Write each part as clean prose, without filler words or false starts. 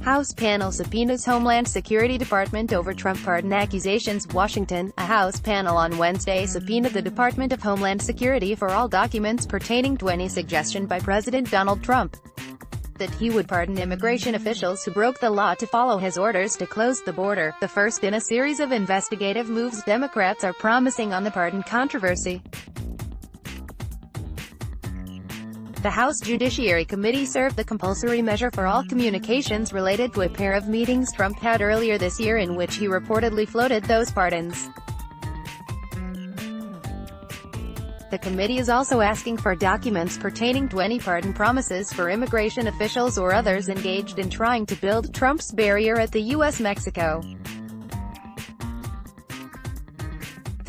House panel subpoenas Homeland Security Department over Trump pardon accusations. Washington. A House panel on Wednesday subpoenaed the Department of Homeland Security for all documents pertaining to any suggestion by President Donald Trump that he would pardon immigration officials who broke the law to follow his orders to close the border, the first in a series of investigative moves Democrats are promising on the pardon controversy. The House Judiciary Committee served the compulsory measure for all communications related to a pair of meetings Trump had earlier this year in which he reportedly floated those pardons. The committee is also asking for documents pertaining to any pardon promises for immigration officials or others engaged in trying to build Trump's barrier at the U.S.-Mexico.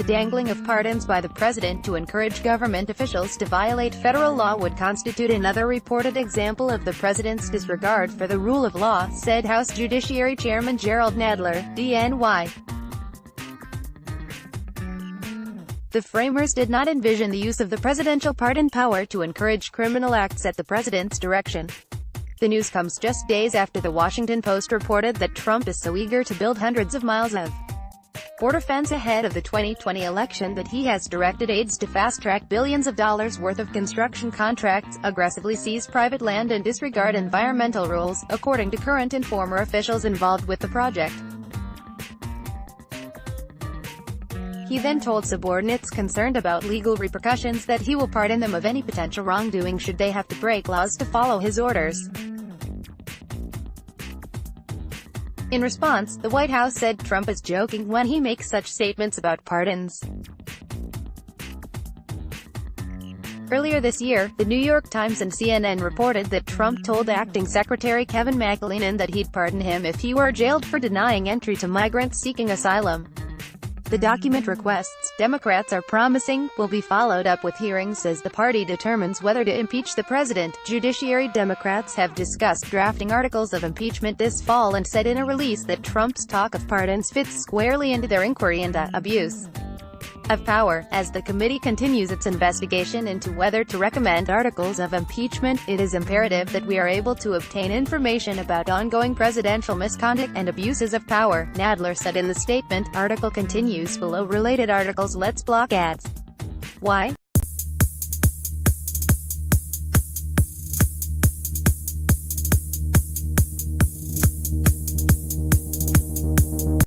The dangling of pardons by the president to encourage government officials to violate federal law would constitute another reported example of the president's disregard for the rule of law, said House Judiciary Chairman Gerald Nadler, DNY. The framers did not envision the use of the presidential pardon power to encourage criminal acts at the president's direction. The news comes just days after the Washington Post reported that Trump is so eager to build hundreds of miles of border fence ahead of the 2020 election that he has directed aides to fast-track billions of dollars worth of construction contracts, aggressively seize private land and disregard environmental rules, according to current and former officials involved with the project. He then told subordinates concerned about legal repercussions that he will pardon them of any potential wrongdoing should they have to break laws to follow his orders. In response, the White House said Trump is joking when he makes such statements about pardons. Earlier this year, The New York Times and CNN reported that Trump told Acting Secretary Kevin McAleenan that he'd pardon him if he were jailed for denying entry to migrants seeking asylum. The document requests, Democrats are promising, will be followed up with hearings as the party determines whether to impeach the president. Judiciary Democrats have discussed drafting articles of impeachment this fall and said in a release that Trump's talk of pardons fits squarely into their inquiry into abuse of power. As the committee continues its investigation into whether to recommend articles of impeachment, it is imperative that we are able to obtain information about ongoing presidential misconduct and abuses of power, Nadler said in the statement. Article continues below. Related articles. Let's block ads. Why?